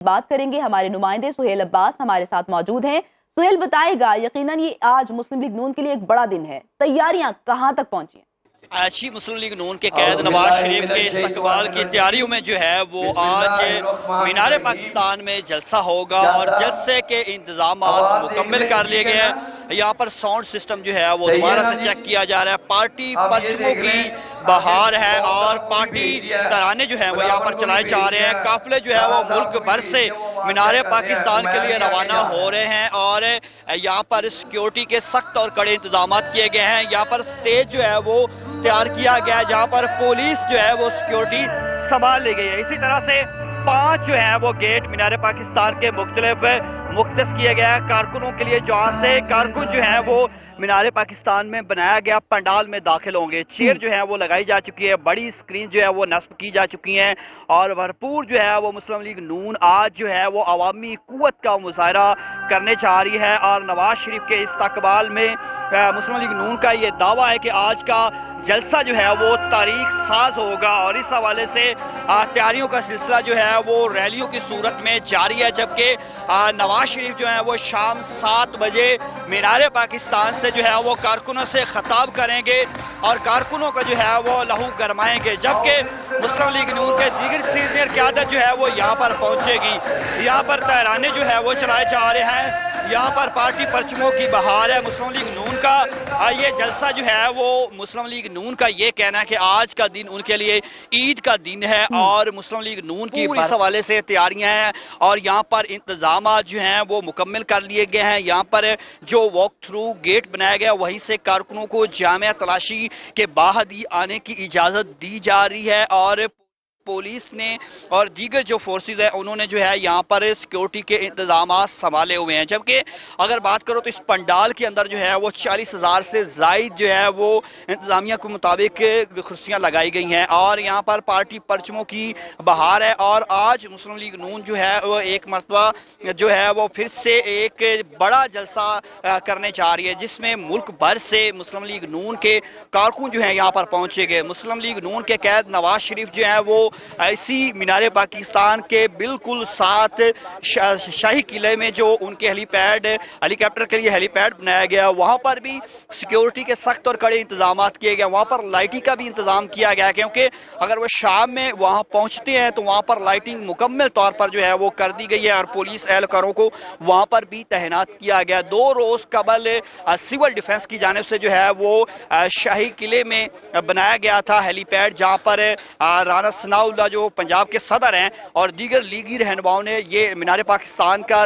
بات کریں گے، ہمارے نمائندے سہیل عباس ہمارے ساتھ موجود ہیں۔ سہیل بتائے گا، یقیناً یہ آج مسلم لیگ نون کے لیے ایک بڑا دن ہے، تیاریاں کہاں تک پہنچی ہیں؟ ایشی مسلم لیگ نون کے قید نواز شریف کے استقبال کی تیاریوں میں جو ہے وہ آج مینار پاکستان میں جلسہ ہوگا اور جلسے کے انتظامات مکمل کر لیے گئے ہیں۔ یہاں پر ساؤنڈ سسٹم جو ہے وہ دوبارہ سے چیک کیا جا رہا ہے، پارٹی پرچموں کی بہار ہے اور پارٹی ترانے جو ہیں وہ یہاں پر چلائے جا رہے ہیں۔ قافلے جو ہے وہ ملک بھر سے مینار پاکستان کے لیے روانہ ہو رہے ہیں اور یہاں پر سیکیورٹی کے سخت اور کڑے انتظامات کیے گئے ہیں۔ یہاں پر سٹیج جو ہے وہ تیار کیا گیا ہے جہاں پر پولیس جو ہے وہ سیکیورٹی سنبھال لی گئی ہے۔ اسی طرح سے 5 جو ہیں وہ گیٹ مینار پاکستان کے مختلف مختص کیے گئے ہیں کارکنوں کے لیے، جہاں سے کارکن جو ہیں وہ مینار پاکستان میں بنایا گیا پنڈال میں داخل ہوں گے۔ چیئر جو ہے وہ لگائی جا چکی ہے، بڑی سکرین جو ہے وہ نصب کی جا چکی ہیں اور بھرپور جو ہے وہ مسلم لیگ نون آج جو ہے وہ عوامی قوت کا مظاہرہ کرنے جا رہی ہے اور نواز شریف کے استقبال میں مسلم لیگ نون کا یہ دعویٰ ہے کہ آج کا جلسہ جو ہے وہ تاریخ ساز ہوگا اور اس حوالے سے تیاریوں کا سلسلہ جو ہے وہ ریلیوں کی صورت میں جاری ہے، جبکہ نواز شریف جو ہے وہ شام 7 بجے مینار پاکستان سے جو ہے وہ کارکنوں سے خطاب کریں گے اور کارکنوں کا جو ہے وہ لہو گرمائیں گے، جبکہ مسلم لیگ نون کے دیگر سینئر قیادت جو ہے وہ یہاں پر پہنچے گی۔ یہاں پر ترانے جو ہے وہ چلائے جا رہے ہیں، یہاں پر پارٹی پرچموں کی بہار ہے مسلم لیگ نون کا۔ یہ جلسہ جو ہے وہ مسلم لیگ نون کا یہ کہنا ہے کہ آج کا دن ان کے لیے عید کا دن ہے اور مسلم لیگ نون کی اس حوالے سے تیاریاں ہیں اور یہاں پر انتظامات جو ہیں وہ مکمل کر لیے گئے ہیں۔ یہاں پر جو واک تھرو گیٹ بنایا گیا وہیں سے کارکنوں کو جامع تلاشی کے باہر ہی آنے کی اجازت دی جا رہی ہے اور پولیس نے اور دیگر جو فورسز ہیں انہوں نے جو ہے یہاں پر سیکیورٹی کے انتظامات سنبھالے ہوئے ہیں، جبکہ اگر بات کرو تو اس پنڈال کے اندر جو ہے وہ 40,000 سے زائد جو ہے وہ انتظامیہ کے مطابق کرسیاں لگائی گئی ہیں اور یہاں پر پارٹی پرچموں کی بہار ہے اور آج مسلم لیگ نون جو ہے وہ ایک مرتبہ جو ہے وہ پھر سے ایک بڑا جلسہ کرنے جا رہی ہے، جس میں ملک بھر سے مسلم لیگ نون کے کارکن جو ہیں یہاں پر پہنچے گئے۔ مسلم لیگ نون کے قید نواز شریف جو ہے وہ ایسی مینار پاکستان کے بالکل ساتھ شاہی قلعے میں جو ان کے ہیلی کاپٹر کے لیے ہیلی پیڈ بنایا گیا، وہاں پر بھی سیکیورٹی کے سخت اور کڑے انتظامات کیے گئے، وہاں پر لائٹنگ کا بھی انتظام کیا گیا کیونکہ اگر وہ شام میں وہاں پہنچتے ہیں تو وہاں پر لائٹنگ مکمل طور پر جو ہے وہ کر دی گئی ہے اور پولیس اہلکاروں کو وہاں پر بھی تعینات کیا گیا۔ 2 روز قبل سول ڈیفنس کی جانب سے جو ہے وہ شاہی قلعے میں بنایا گیا تھا ہیلی پیڈ، جہاں پر رانا ثناء اللہ جو پنجاب کے صدر ہیں اور دیگر لیگی رہنماؤں نے یہ مینار پاکستان کا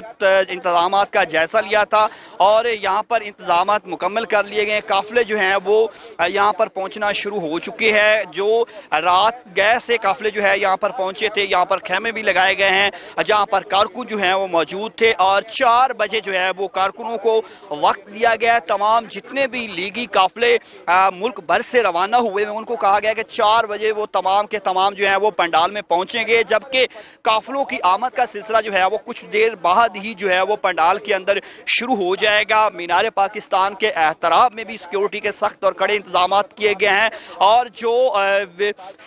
انتظامات کا جائزہ لیا تھا اور یہاں پر انتظامات مکمل کر لیے گئے۔ قافلے جو ہیں وہ یہاں پر پہنچنا شروع ہو چکے ہیں، جو رات گئے سے قافلے جو ہے یہاں پر پہنچے تھے، یہاں پر خیمے بھی لگائے گئے ہیں جہاں پر کارکن جو ہیں وہ موجود تھے اور 4 بجے جو ہے وہ کارکنوں کو وقت دیا گیا ہے۔ تمام جتنے بھی لیگی قافلے ملک بھر سے روانہ ہوئے ہیں ان کو کہا گیا کہ 4 بجے وہ تمام کے تمام جو ہیں وہ پنڈال میں پہنچیں گے، جبکہ قافلوں کی آمد کا سلسلہ جو ہے وہ کچھ دیر بعد ہی جو ہے وہ پنڈال کے اندر شروع ہو جائے گا۔ مینار پاکستان کے احترام میں بھی سیکیورٹی کے سخت اور کڑے انتظامات کیے گئے ہیں اور جو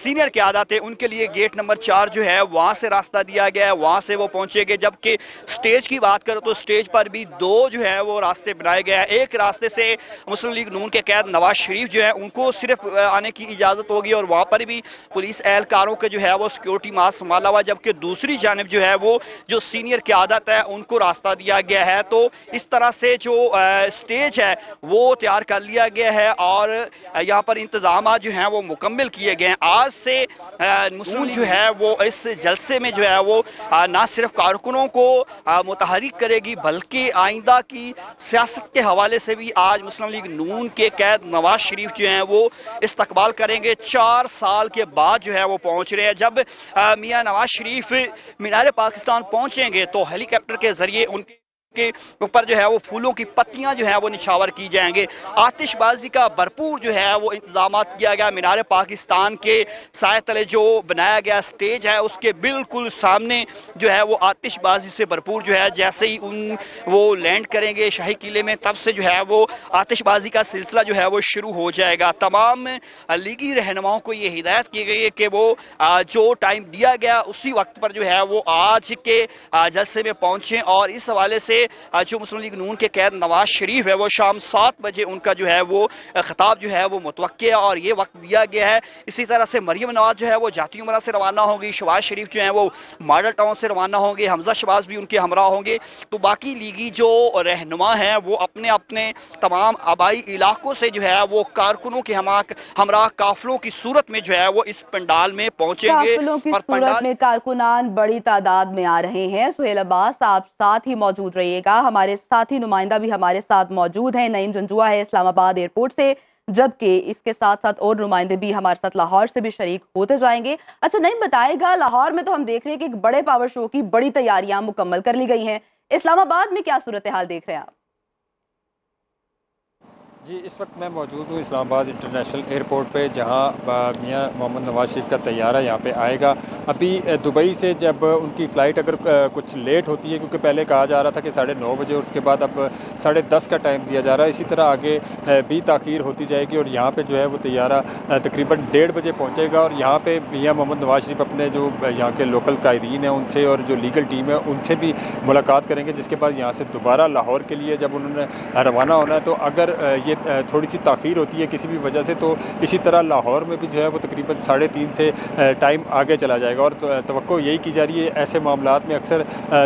سینئر قیادت ہے ان کے لیے گیٹ نمبر 4 جو ہے وہاں سے راستہ دیا گیا ہے، وہاں سے وہ پہنچے گے، جبکہ سٹیج کی بات کرو تو سٹیج پر بھی 2 جو ہے وہ راستے بنائے گئے ہیں۔ ایک راستے سے مسلم لیگ نون کے قید نواز شریف جو ہے ان کو صرف آنے کی اجازت ہوگی اور وہاں پر بھی پولیس اہلکاروں کے جو ہے وہ سیکیورٹی ماس سنبھالا ہوا، جبکہ دوسری جانب جو ہے وہ جو سینئر قیادت ہے ان کو راستہ دیا گیا ہے۔ تو اس طرح سے جو سٹیج ہے وہ تیار کر لیا گیا ہے اور یہاں پر انتظامات جو ہیں وہ مکمل کیے گئے ہیں۔ آج سے مسلم جو ہے وہ اس جلسے میں جو ہے وہ نہ صرف کارکنوں کو متحرک کرے گی بلکہ آئندہ کی سیاست کے حوالے سے بھی آج مسلم لیگ نون کے قید نواز شریف جو ہیں وہ استقبال کریں گے۔ 4 سال کے بعد جو ہے وہ پہنچ رہے ہیں۔ جب میاں نواز شریف مینار پاکستان پہنچیں گے تو ہیلی کاپٹر کے ذریعے ان के ऊपर जो है वो फूलों की पत्तियां जो है वो निछावर की जाएंगे। आतिशबाजी का भरपूर जो है वो इंतजाम किया गया। मीनार पाकिस्तान के साए तले जो बनाया गया स्टेज है उसके बिल्कुल सामने जो है वो आतिशबाजी से भरपूर जो है, जैसे ही वो लैंड करेंगे शाही किले में तब से जो है वो आतिशबाजी का सिलसिला जो है वो शुरू हो जाएगा। तमाम लीगी रहनुमाओं को ये हिदायत की गई है कि वो जो टाइम दिया गया उसी वक्त पर जो है वो आज के जलसे में पहुंचे, और इस हवाले से जो मुस्लिम लीग नून के कैद नवाज शरीफ है वो शाम 7 बजे उनका जो है वो खिताब जो है वो मुतवक्के है और ये वक्त दिया गया है। इसी तरह से मरियम नवाज जो है वो जाती उमरा से रवाना होंगी, शहबाज शरीफ जो है वो मॉडल टाउन से रवाना होंगे, हमजा शहबाज भी उनके हमरा होंगे। तो बाकी लीगी जो रहनुमा हैं वो अपने अपने तमाम आबाई इलाकों से जो है वो कारकुनों के हमरा काफिलों की सूरत में जो है वो इस पंडाल में पहुंचेंगे। काफिलों की सूरत में कारकुनान बड़ी तादाद में आ रहे हैं। सुहेल अब्बास, आप साथ ही मौजूद रहिएगा। हमारे साथी नुमाइंदा भी हमारे साथ मौजूद हैं। नईम जंजुआ है इस्लामाबाद एयरपोर्ट से, जबकि इसके साथ साथ और नुमाइंदे भी हमारे साथ लाहौर से भी शरीक होते जाएंगे। अच्छा नईम, बताएगा लाहौर में तो हम देख रहे हैं कि एक बड़े पावर शो की बड़ी तैयारियां मुकम्मल कर ली गई हैं। इस्लामाबाद में क्या सूरत हाल देख रहे हैं आप? जी, इस वक्त मैं मौजूद हूँ इस्लामाबाद इंटरनेशनल एयरपोर्ट पे, जहाँ मियां मोहम्मद नवाज शरीफ का तैयारा यहाँ पे आएगा। अभी दुबई से जब उनकी फ़्लाइट अगर कुछ लेट होती है, क्योंकि पहले कहा जा रहा था कि 9:30 बजे, और उसके बाद अब 10:30 का टाइम दिया जा रहा है, इसी तरह आगे भी ताख़ीर होती जाएगी और यहाँ पे जो है वो तैयारा तकरीबन 1:30 बजे पहुँचेगा। और यहाँ पे मियां मोहम्मद नवाज शरीफ अपने जो यहाँ के लोकल कायदीन हैं उनसे और जो लीगल टीम है उनसे भी मुलाकात करेंगे, जिसके बाद यहाँ से दोबारा लाहौर के लिए जब उन्होंने रवाना होना है, तो अगर ये थोड़ी सी ताख़ीर होती है किसी भी वजह से, तो इसी तरह लाहौर में भी जो है वो तकरीबन 3:30 से टाइम आगे चला जाएगा। और तवक्को यही की जा रही है, ऐसे मामलात में अक्सर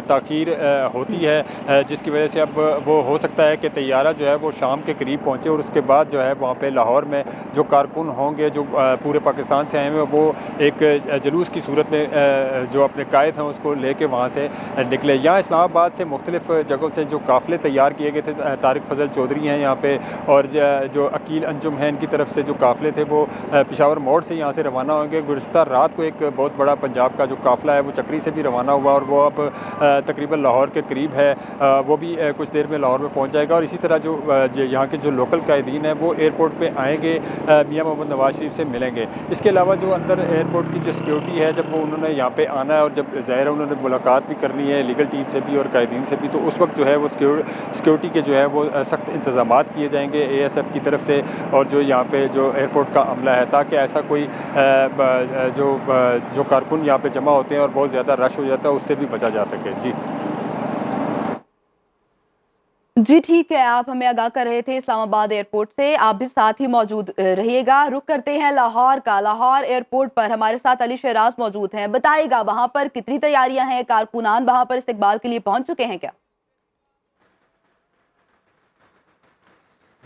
ताख़ीर होती है, जिसकी वजह से अब वो हो सकता है कि तैयारा जो है वो शाम के करीब पहुँचे और उसके बाद जो है वहाँ पे लाहौर में जो कारकुन होंगे जो पूरे पाकिस्तान से आए हैं वो एक जुलूस की सूरत में जो अपने कायद हैं उसको लेके वहाँ से निकले। यहाँ इस्लामाबाद से मुख्तलिफ जगहों से जो काफ़िले तैयार किए गए थे, तारिक फजल चौधरी हैं यहाँ पे और जो अकील अंजुम है इनकी तरफ से जो काफ़िले थे वो पेशावर मोड़ से यहाँ से रवाना होंगे। गुज़िश्ता रात को एक बहुत बड़ा पंजाब का जो काफ़िला है वो चक्री से भी रवाना हुआ और वो अब तकरीबन लाहौर के करीब है, वो भी कुछ देर में लाहौर में पहुँच जाएगा। और इसी तरह जो यहाँ के जो लोकल कायदीन हैं वो एयरपोर्ट पर आएँगे, मियां मोहम्मद नवाज शरीफ से मिलेंगे। इसके अलावा जो अंदर एयरपोर्ट की जो सिक्योरिटी है, जब वो उन्होंने यहाँ पर आना है और जब ज़ाहिर है उन्होंने मुलाकात भी करनी है लीगल टीम से भी और कायदीन से भी, तो उस वक्त जो है वो सिक्योरिटी के जो है वो सख्त इंतज़ाम किए जाएंगे ASF की तरफ से और जो यहाँ पे जो एयरपोर्ट का अमला है, ताकि ऐसा कोई जो कारकुन यहाँ पे जमा होते हैं और बहुत ज़्यादा रश हो जाता है उससे भी बचा जा सके। जी ठीक है, आप हमें आगाह कर रहे थे इस्लामाबाद एयरपोर्ट से। आप भी साथ ही मौजूद रहिएगा। रुक करते हैं लाहौर का। लाहौर एयरपोर्ट पर हमारे साथ अली शहराज मौजूद हैं। बताइएगा वहां पर कितनी तैयारियां हैं, कारकुनान वहां पर इस्तकबाल के लिए पहुंच चुके हैं क्या?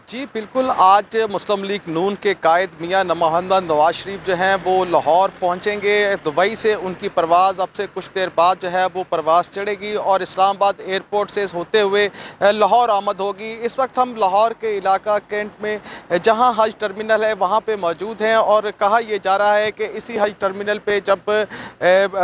जी बिल्कुल, आज मुस्लिम लीग नून के कायद मियां मोहम्मद नवाज शरीफ जो हैं वो लाहौर पहुंचेंगे। दुबई से उनकी परवाज़ अब से कुछ देर बाद जो है वो परवाज़ चढ़ेगी और इस्लामाबाद एयरपोर्ट से होते हुए लाहौर आमद होगी। इस वक्त हम लाहौर के इलाका कैंट में जहां हज टर्मिनल है वहां पे मौजूद हैं और कहा यह जा रहा है कि इसी हज टर्मिनल पे जब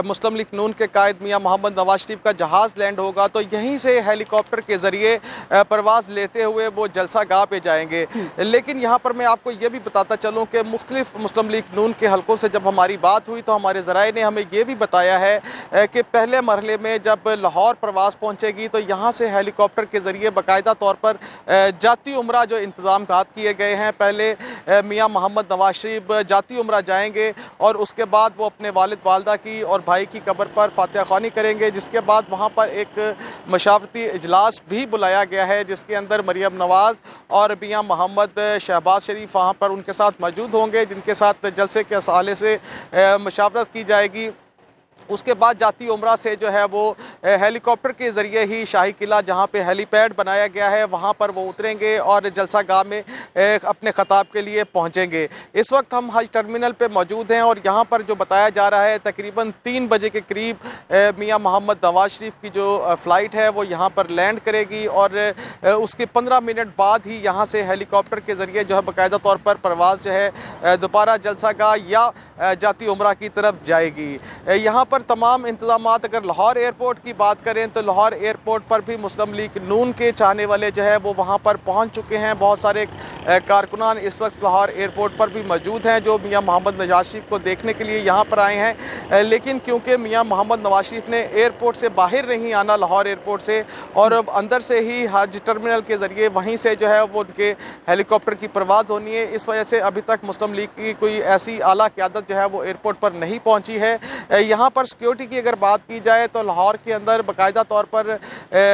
मुस्लिम लीग नून के कायद मियां मोहम्मद नवाज शरीफ का जहाज़ लैंड होगा तो यहीं से हेलीकॉप्टर के ज़रिए परवाज़ लेते हुए वो जलसा गाह पे जाएंगे। लेकिन यहाँ पर मैं आपको ये भी बताता चलूँ कि मुख्तलिफ मुस्लिम लीग नून के हलकों से जब हमारी बात हुई तो हमारे ज़राए ने हमें ये भी बताया है कि पहले मरहले में जब लाहौर प्रवास पहुँचेगी तो यहाँ से हेलीकॉप्टर के ज़रिए बाकायदा तौर पर जाती उम्रा जो इंतज़ाम किए गए हैं, पहले मियाँ मोहम्मद नवाज शरीफ जाती उम्रा जाएंगे और उसके बाद वो अपने वालिद वालदा की और भाई की कब्र पर फातिहा ख़्वानी करेंगे, जिसके बाद वहाँ पर एक मशावरती इजलास भी बुलाया गया है जिसके अंदर मरियम नवाज़ और मियां मोहम्मद शहबाज शरीफ वहाँ पर उनके साथ मौजूद होंगे, जिनके साथ जलसे के हवाले से मशावरत की जाएगी। उसके बाद जाती उम्रा से जो है वो हेलीकॉप्टर के ज़रिए ही शाही किला जहाँ पे हेलीपैड बनाया गया है वहाँ पर वो उतरेंगे और जलसा गाह में अपने ख़ताब के लिए पहुँचेंगे। इस वक्त हम हज टर्मिनल पे मौजूद हैं और यहाँ पर जो बताया जा रहा है तकरीबन 3 बजे के करीब मियां मोहम्मद नवाज शरीफ की जो फ़्लाइट है वो यहाँ पर लैंड करेगी और उसके 15 मिनट बाद ही यहाँ से हेलीकॉप्टर के ज़रिए जो है बाकायदा तौर पर परवाज़ जो है दोबारा जलसा गाह या जाती उम्रा की तरफ जाएगी। यहाँ पर तमाम इंतजाम, अगर लाहौर एयरपोर्ट की बात करें तो लाहौर एयरपोर्ट पर भी मुस्लिम लीग नून के चाहने वाले जो है वो वहाँ पर पहुँच चुके हैं। बहुत सारे कारकुनान इस वक्त लाहौर एयरपोर्ट पर भी मौजूद हैं जो मियाँ मोहम्मद नवाज शरीफ को देखने के लिए यहाँ पर आए हैं। लेकिन क्योंकि मियाँ मोहम्मद नवाज शरीफ ने एयरपोर्ट से बाहर नहीं आना, लाहौर एयरपोर्ट से, और अंदर से ही हज टर्मिनल के ज़रिए वहीं से जो है वो उनके हेलीकॉप्टर की परवाज़ होनी है, इस वजह से अभी तक मुस्लिम लीग की कोई ऐसी आला क़यादत जो है वो एयरपोर्ट पर नहीं पहुंची है। यहाँ पर सिक्योरिटी की अगर बात की जाए तो लाहौर के अंदर बाकायदा तौर पर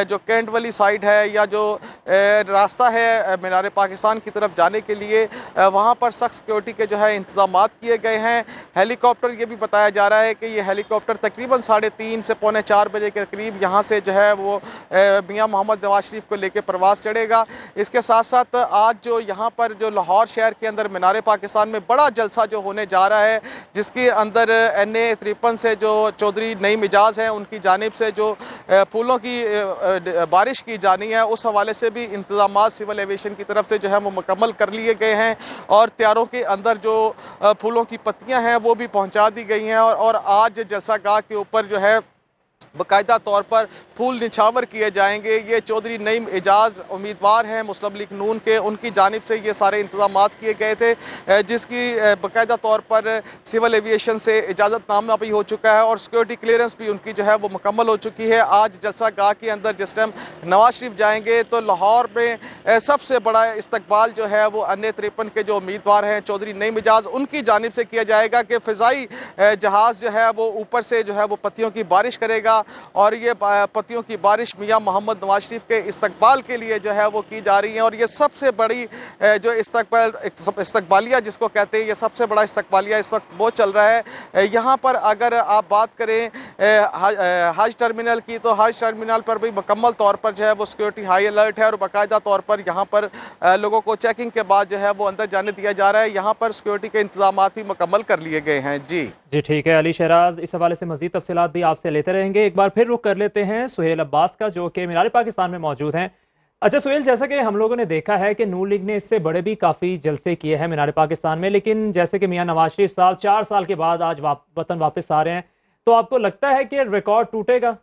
जो कैंट वाली साइड है या जो रास्ता है मीनार पाकिस्तान की तरफ जाने के लिए, वहाँ पर सख्त सिक्योरिटी के जो है इंतजामात किए गए हैं। हेलीकॉप्टर ये भी बताया जा रहा है कि ये हेलीकॉप्टर तकरीबन 3:30 से 3:45 बजे के करीब यहाँ से जो है वो मियाँ मोहम्मद नवाज शरीफ को लेकर परवाज़ चढ़ेगा। इसके साथ साथ आज जो यहाँ पर जो लाहौर शहर के अंदर मीनार पाकिस्तान में बड़ा जलसा जो होने जा रहा है, जिसके अंदर NA 53 से जो चौधरी नईम इजाज़ हैं उनकी जानिब से जो फूलों की बारिश की जानी है, उस हवाले से भी इंतजामात सिविल एविएशन की तरफ से जो है वो मुकम्मल कर लिए गए हैं और तैयारों के अंदर जो फूलों की पत्तियां हैं वो भी पहुंचा दी गई हैं और आज जलसा गाह के ऊपर जो है बाकायदा तौर पर फूल निछावर किए जाएंगे। ये चौधरी नईम इजाज़ उम्मीदवार हैं मुस्लिम लीग नून के, उनकी जानिब से ये सारे इंतजामात किए गए थे, जिसकी बाकायदा तौर पर सिविल एविएशन से इजाज़तनामा भी हो चुका है और सिक्योरिटी क्लियरेंस भी उनकी जो है वो मुकम्मल हो चुकी है। आज जलसा गाह के अंदर जिस टाइम नवाज शरीफ जाएंगे तो लाहौर में सबसे बड़ा इस्तकबाल जो है वो NA 53 के जो उम्मीदवार हैं चौधरी नईम इजाज़, उनकी जानिब से किया जाएगा कि फ़िज़ाई जहाज़ जो है वो ऊपर से जो है वो पत्तियों की बारिश करेगा और ये पत्तियों की बारिश मियाँ मोहम्मद नवाज शरीफ के इस्तकबाल के लिए जो है वो की जा रही है और ये सबसे बड़ी जो इस्तकबालिया जिसको कहते हैं, ये सबसे बड़ा इस्तकबालिया इस वक्त वो चल रहा है। यहाँ पर अगर आप बात करें हज टर्मिनल की तो हज टर्मिनल पर भी मुकम्मल तौर पर जो है वो सिक्योरिटी हाई अलर्ट है और बाकायदा तौर पर यहाँ पर लोगों को चेकिंग के बाद जो है वो अंदर जाने दिया जा रहा है। यहाँ पर सिक्योरिटी के इंतजाम भी मुकम्मल कर लिए गए हैं। जी ठीक है अली शहराज, इस हवाले से मज़ीद तफसीलात भी आपसे लेते रहेंगे। एक बार फिर रुख कर लेते हैं सुहेल अब्बास का जो कि मीनार पाकिस्तान में मौजूद हैं। अच्छा सुहेल, जैसा कि हम लोगों ने देखा है कि नून लीग ने इससे बड़े भी काफ़ी जलसे किए हैं मीनार पाकिस्तान में, लेकिन जैसे कि मियाँ नवाज शरीफ साहब 4 साल के बाद आज वतन वापस आ रहे हैं, तो आपको लगता है कि रिकॉर्ड टूटेगा?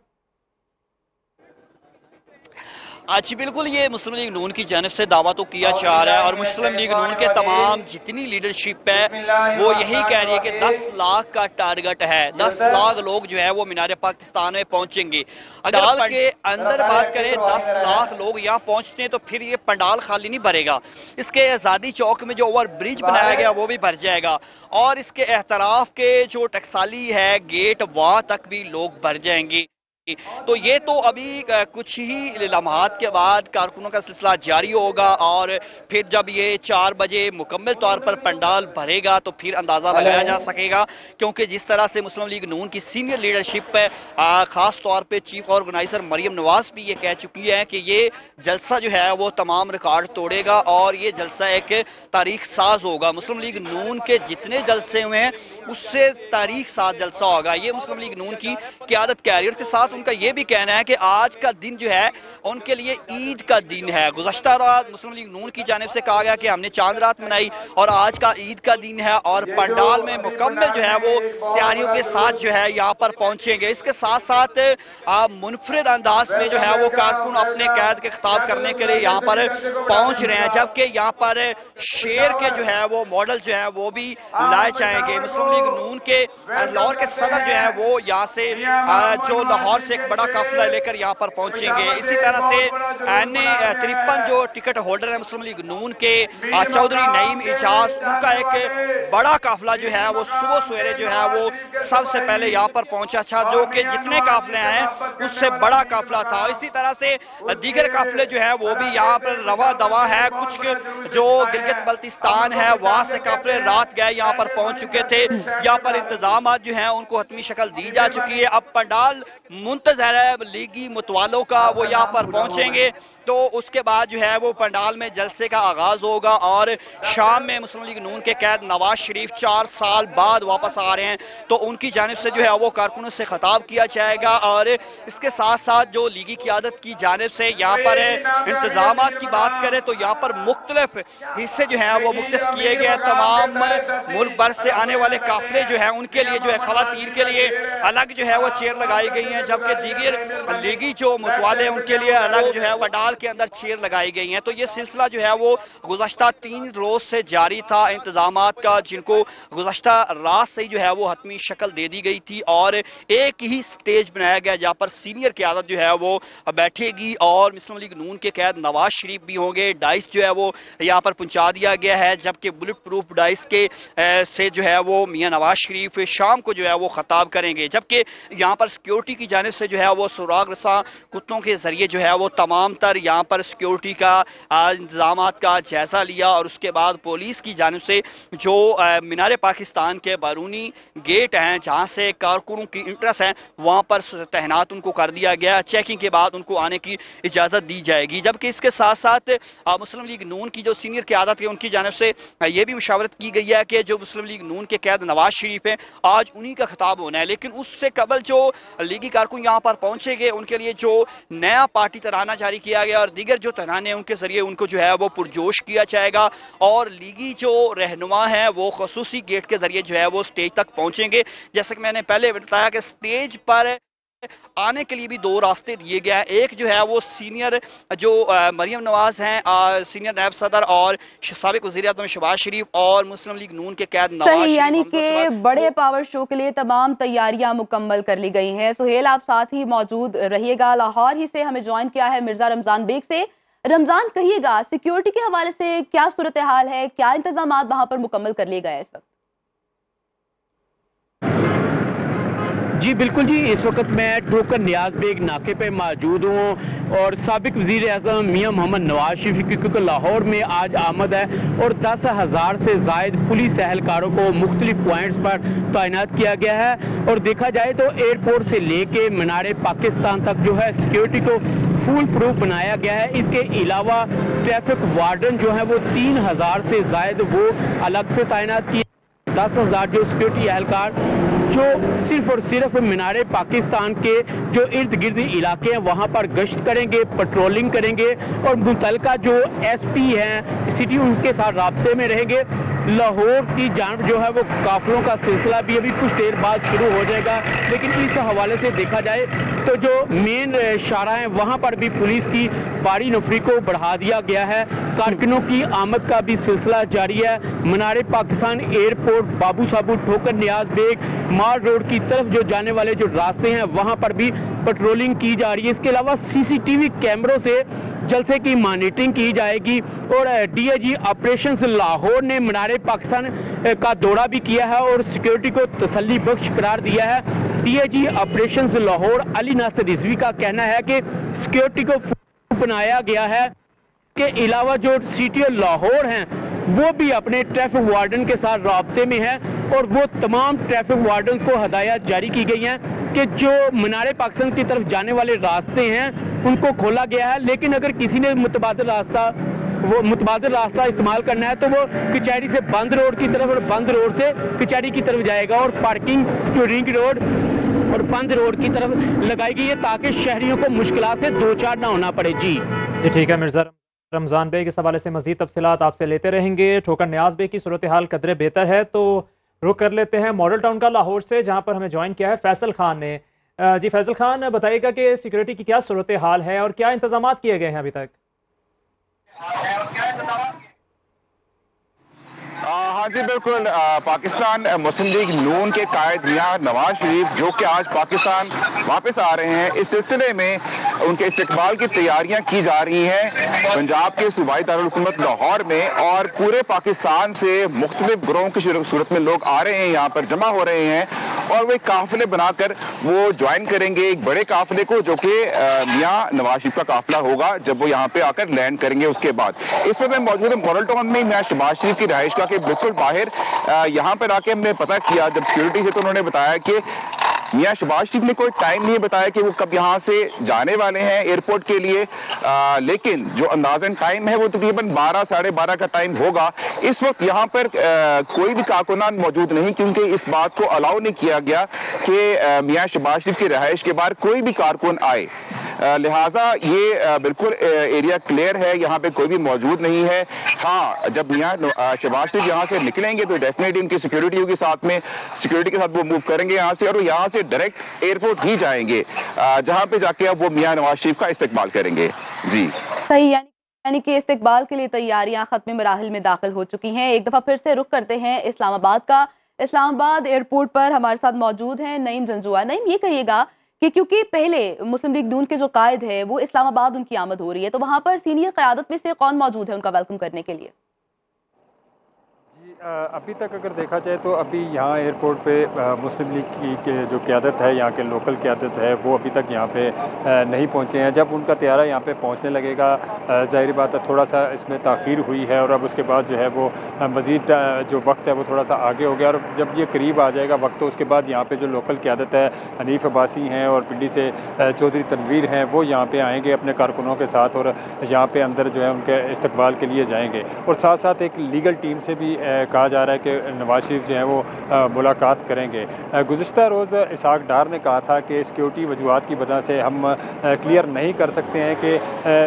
आज बिल्कुल ये मुस्लिम लीग नून की जानिब से दावा तो किया जा रहा है और मुस्लिम लीग नून के तमाम जितनी लीडरशिप है वो यही कह रही है कि 10 लाख का टारगेट है, 10 लाख लोग जो है वो मीनार पाकिस्तान में पहुंचेंगे। अगर पंडाल के अंदर बात करें 10 लाख लोग यहाँ पहुंचते हैं तो फिर ये पंडाल खाली नहीं भरेगा। इसके आज़ादी चौक में जो ओवर ब्रिज बनाया गया वो भी भर जाएगा और इसके एहतराफ के जो टकसाली है गेट वहां तक भी लोग भर जाएंगे। तो ये तो अभी कुछ ही लम्हात के बाद कारकुनों का सिलसिला जारी होगा और फिर जब ये 4 बजे मुकम्मल तौर पर पंडाल भरेगा तो फिर अंदाज़ा लगाया जा सकेगा, क्योंकि जिस तरह से मुस्लिम लीग नून की सीनियर लीडरशिप है, ख़ास तौर पे चीफ ऑर्गेनाइजर मरियम नवाज भी ये कह चुकी है कि ये जलसा जो है वो तमाम रिकॉर्ड तोड़ेगा और ये जलसा एक तारीख साज होगा। मुस्लिम लीग नून के जितने जलसे हुए हैं उससे तारीख साज जलसा होगा, ये मुस्लिम लीग नून की क़यादत कह रही है। और के साथ उनका ये भी कहना है कि आज का दिन जो है उनके लिए ईद का दिन है। गुज़श्ता रात मुस्लिम लीग नून की जानिब से कहा गया कि हमने चांद रात मनाई और आज का ईद का दिन है और पंडाल में मुकम्मल जो है वो तैयारियों के साथ जो है यहाँ पर पहुंचेंगे। इसके साथ साथ मुनफरिद अंदाज में जो है वो कारकुन अपने कैद के खिताब करने के लिए यहाँ पर पहुंच रहे हैं, जबकि यहाँ पर शेर के जो है वो मॉडल जो है वो भी लाए जाएंगे। मुस्लिम लीग नून के लाहौर के सदर जो है वो यहाँ से जो लाहौर से एक बड़ा काफिला लेकर यहाँ पर पहुंचेंगे। इसी तरह से NA 53 जो टिकट होल्डर है मुस्लिम लीग नून के चौधरी नईम इजाज, उनका एक बड़ा काफिला जो है वो सुबह सवेरे जो है वो सबसे पहले यहाँ पर पहुंचा था, जो कि जितने काफिले हैं उससे बड़ा काफिला था। इसी तरह से दीगर काफिले जो है वो भी यहाँ पर रवा दवा है। कुछ जो गिलगित बल्तिस्तान है वहां से काफिले रात गए यहाँ पर पहुंच चुके थे। यहाँ पर इंतजाम जो है उनको हतमी शक्ल दी जा चुकी है। अब पंडाल मुंतज़र है लीगी मुतवालों का, वो यहाँ पर पहुंचेंगे तो उसके बाद जो है वो पंडाल में जलसे का आगाज होगा और शाम में मुस्लिम लीग नून के कैद नवाज शरीफ 4 साल बाद वापस आ रहे हैं तो उनकी जानिब से जो है वो कारकुनों से खिताब किया जाएगा। और इसके साथ साथ जो लीगी क़यादत की जानिब से यहाँ पर इंतजामात की बात करें तो यहाँ पर मुख्तलिफ हिस्से जो है वो मुख्तस किए गए। तमाम मुल्क भर से आने वाले काफिले जो है उनके लिए जो है खवातीन के लिए अलग जो है वो चेयर लगाई गई हैं, जबकि दीगर लीगी जो मुतवाले उनके लिए अलग जो है पंडाल के अंदर चेयर लगाई गई हैं। तो ये सिलसिला जो है वो गुज़श्ता 3 रोज से जारी था इंतजामात का, जिनको गुज़श्ता रात से ही जो है वो हतमी शक्ल दे दी गई थी और एक ही स्टेज बनाया गया जहाँ पर सीनियर क़यादत जो है वो बैठेगी और मुस्लिम लीग नून के कैद नवाज शरीफ भी होंगे। डाइस जो है वो यहाँ पर पहुंचा दिया गया है, जबकि बुलेट प्रूफ डाइस के से जो है वो मियां नवाज शरीफ शाम को जो है वो खिताब करेंगे। जबकि यहाँ पर सिक्योरिटी की जानिब से जो है वो सुराग रसा कुत्तों के जरिए जो है वो तमाम तर यहाँ पर सिक्योरिटी का इंतजामात का जायजा लिया और उसके बाद पुलिस की जानिब से जो मीनार पाकिस्तान के बैरूनी गेट हैं जहाँ से कारकुनों की इंटरेस्ट है वहाँ पर तैनात उनको कर दिया गया। चेकिंग के बाद उनको आने की इजाज़त दी जाएगी। जबकि इसके साथ साथ मुस्लिम लीग नून की जो सीनियर क़यादत है उनकी जानिब से ये भी मुशावरत की गई है कि जो मुस्लिम लीग नून के कैद नवाज शरीफ है आज उन्हीं का खिताब होना है, लेकिन उससे कबल जो लीगी कारकुन यहाँ पर पहुंचेंगे उनके लिए जो नया पार्टी तराना जारी किया गया और दीगर जो तराने उनके जरिए उनको जो है वो पुरजोश किया जाएगा और लीगी जो रहनुमा है वो खसूसी गेट के जरिए जो है वो स्टेज तक पहुंचेंगे। जैसे कि मैंने पहले बताया कि स्टेज पर आने के लिए भी 2 रास्ते दिए गए हैं। एक जो है वो सीनियर जो मरियम नवाज हैं सीनियर नायब सदर और साबिक वज़ीर आज़म शहबाज शरीफ और मुस्लिम लीग नून के कैद नवाज शरीफ, यानी कि बड़े पावर शो के लिए तमाम तैयारियां मुकम्मल कर ली गई हैं। सुहेल आप साथ ही मौजूद रहिएगा। लाहौर ही से हमें ज्वाइन किया है मिर्जा रमजान बेग से। रमजान कहिएगा सिक्योरिटी के हवाले से क्या सूरत हाल है, क्या इंतजामात वहां पर मुकम्मल कर लिए गए इस वक्त? जी बिल्कुल जी, इस वक्त मैं ठोकर नियाज बेग नाके पे मौजूद हूँ और साबिक वज़ीर आज़म मियां मोहम्मद नवाज शरीफ क्योंकि लाहौर में आज आमद है और 10,000 से ज़ायद पुलिस एहलकारों को मुख्तलिफ पॉइंट्स पर तैनात किया गया है। और देखा जाए तो एयरपोर्ट से लेके मीनार पाकिस्तान तक जो है सिक्योरिटी को फुल प्रूफ बनाया गया है। इसके अलावा ट्रैफिक वार्डन जो है वो 3,000 से ज़ायद वो अलग से तैनात किए। 10,000 जो सिक्योरिटी एहलकार जो सिर्फ और सिर्फ मीनार पाकिस्तान के जो इर्द गिर्द इलाके हैं वहाँ पर गश्त करेंगे, पेट्रोलिंग करेंगे और मुतलका जो एसपी हैं सिटी उनके साथ राब्ते में रहेंगे। लाहौर की जानिब जो है वो काफिलों का सिलसिला भी अभी कुछ देर बाद शुरू हो जाएगा, लेकिन इस हवाले से देखा जाए तो जो मेन शारा हैं वहाँ पर भी पुलिस की भारी नफरी को बढ़ा दिया गया है। कारकुनों की आमद का भी सिलसिला जारी है। मीनार पाकिस्तान एयरपोर्ट, बाबू साबू, ठोकर नियाज बेग, माल रोड की तरफ जो जाने वाले जो रास्ते हैं वहाँ पर भी पेट्रोलिंग की जा रही है। इसके अलावा सीसीटीवी कैमरों से जलसे की मॉनिटरिंग की जाएगी और डीआईजी ऑपरेशंस लाहौर ने मीनार पाकिस्तान का दौरा भी किया है और सिक्योरिटी को तसल्ली बख्श करार दिया है। डीआईजी ऑपरेशंस लाहौर अली नासिर रिजवी का कहना है कि सिक्योरिटी को बनाया गया है। के अलावा जो सीटीओ लाहौर हैं वो भी अपने ट्रैफिक वार्डन के साथ राब्ते में है और वो तमाम ट्रैफिक वार्डन को हदायत जारी की गई हैं कि जो मीनार पाकिस्तान की तरफ जाने वाले रास्ते हैं उनको खोला गया है, लेकिन अगर किसी ने मुतबादिल रास्ता इस्तेमाल करना है तो वो कचहरी से बंद रोड की तरफ और बंद रोड से कचहरी की तरफ जाएगा और पार्किंग जो रिंग रोड और बंद रोड की तरफ लगाई गई है ताकि शहरियों को मुश्किलात से दो चार ना होना पड़े। जी ठीक है मिर्जा रमजान बेग, इस हवाले से मजीद तफसीलात आपसे लेते रहेंगे। ठोकर नियाज बेग की सूरत हाल कदरे बेहतर है तो रुक कर लेते हैं मॉडल टाउन का लाहौर से, जहां पर हमें ज्वाइन किया है फैसल खान ने। जी फैसल खान, बताइएगा कि सिक्योरिटी की क्या सूरत हाल है और क्या इंतजाम किए गए हैं अभी तक? हाँ जी बिल्कुल, पाकिस्तान मुस्लिम लीग नून के कायद मियां नवाज शरीफ जो कि आज पाकिस्तान वापस आ रहे हैं, इस सिलसिले में उनके इस्तकबाल की तैयारियां की जा रही हैं पंजाब के सूबाई दारुल-हुकूमत लाहौर में और पूरे पाकिस्तान से मुख्तलिफ ग्रोहों की सूरत में लोग आ रहे हैं, यहाँ पर जमा हो रहे हैं और वो काफिले बनाकर वो ज्वाइन करेंगे एक बड़े काफिले को जो कि मियां नवाज शरीफ का काफिला होगा जब वो यहाँ पे आकर लैंड करेंगे। उसके बाद इस पर मैं मौजूद हूँ मॉडल टाउन में मियां शहबाज शरीफ की रहायश का बिल्कुल बाहर। यहाँ पर आके हमने पता किया जब सिक्योरिटी से तो उन्होंने बताया कि मियां शहबाज शरीफ ने कोई टाइम नहीं बताया कि वो कब यहाँ से जाने वाले हैं एयरपोर्ट के लिए, लेकिन जो अंदाजन टाइम है वो तकरीबन 12 साढ़े 12 का टाइम होगा। इस वक्त यहाँ पर कोई भी कारकुनान मौजूद नहीं, क्योंकि इस बात को अलाउ नहीं किया गया कि मियां शहबाज शरीफ की रहाइश के बाहर कोई भी कारकुन आए, लिहाजा ये बिल्कुल एरिया क्लियर है, यहाँ पे कोई भी मौजूद नहीं है। हाँ, जब मियां शहबाज शरीफ यहाँ से निकलेंगे तो डेफिनेटली उनकी सिक्योरिटी होगी, साथ में सिक्योरिटी के साथ वो मूव करेंगे यहाँ से, और वो यहाँ से डायरेक्ट एयरपोर्ट ही जाएंगे, जहाँ पे जाके अब वो मियां नवाज शरीफ का इस्तेमाल करेंगे। जी सही, यानी कि इस्तिकबाल के लिए तैयारियां खत्मी मराहिल में दाखिल हो चुकी हैं। एक दफ़ा फिर से रुख करते हैं इस्लामाबाद का। इस्लामाबाद एयरपोर्ट पर हमारे साथ मौजूद हैं नईम जंजुआ। नईम, ये कहिएगा कि क्योंकि पहले मुस्लिम लीग नून के जो कायद है वो इस्लामाबाद उनकी आमद हो रही है, तो वहाँ पर सीनियर क़यादत में से कौन मौजूद है उनका वेलकम करने के लिए? अभी तक अगर देखा जाए तो अभी यहाँ एयरपोर्ट पे मुस्लिम लीग की जो क़यादत है, यहाँ के लोकल क़यादत है, वो अभी तक यहाँ पे नहीं पहुँचे हैं। जब उनका तैयारा यहाँ पे पहुँचने लगेगा, ज़ाहिर बात है थोड़ा सा इसमें ताख़ीर हुई है, और अब उसके बाद जो है वो मज़ीद जो वक्त है वो थोड़ा सा आगे हो गया, और जब ये करीब आ जाएगा वक्त तो उसके बाद यहाँ पे जो लोकल क़यादत है, हनीफ अब्बासी हैं और पिंडी से चौधरी तनवीर हैं, वो यहाँ पे आएँगे अपने कारकुनों के साथ, और यहाँ पे अंदर जो है उनके इस्तकबाल के लिए जाएँगे। और साथ साथ एक लीगल टीम से भी कहा जा रहा है कि नवाज शरीफ जो है वो मुलाकात करेंगे। गुज़िश्ता रोज़ इसहाक डार ने कहा था कि सिक्योरिटी वजूहात की वजह से हम क्लियर नहीं कर सकते हैं कि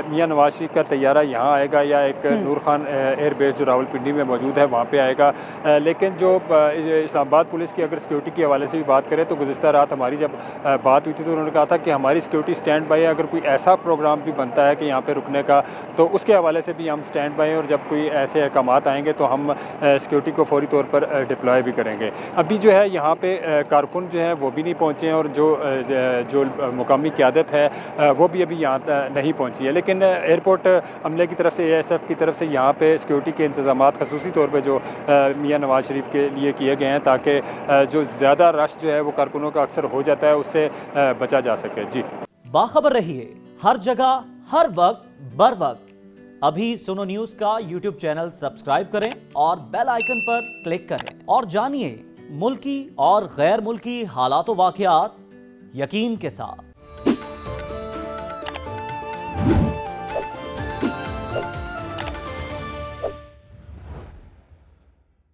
मियां नवाज शरीफ का तैयारा यहाँ आएगा या एक नूर खान एयर बेस जो रावलपिंडी में मौजूद है वहाँ पे आएगा। लेकिन जो इस्लामाबाद पुलिस की अगर सिक्योरिटी के हवाले से भी बात करें तो गुज़िश्ता रात हमारी जब बात हुई थी तो उन्होंने कहा था कि हमारी सिक्योरिटी स्टैंड बाई है, अगर कोई ऐसा प्रोग्राम भी बनता है कि यहाँ पर रुकने का तो उसके हवाले से भी हम स्टैंड बाई हैं, और जब कोई ऐसे अहकामात आएंगे तो हम सिक्योरिटी को फौरी तौर पर डिप्लॉय भी करेंगे। अभी जो है यहाँ पे कारकुन जो है वो भी नहीं पहुँचे हैं, और जो मुकामी क़यादत है वो भी अभी यहाँ नहीं पहुँची है। लेकिन एयरपोर्ट अमले की तरफ से, ASF की तरफ से यहाँ पे सिक्योरिटी के इंतजाम खसूसी तौर पे जो मियां नवाज शरीफ के लिए किए गए हैं, ताकि जो ज़्यादा रश जो है वो कारकुनों का अक्सर हो जाता है उससे बचा जा सके। जी, बाखबर रहिए हर जगह हर वक्त बर वक्त। अभी सुनो न्यूज़ का YouTube चैनल सब्सक्राइब करें और बेल आइकन पर क्लिक करें और जानिए मुल्की और गैर मुल्की हालात व वाक़यात यकीन के साथ।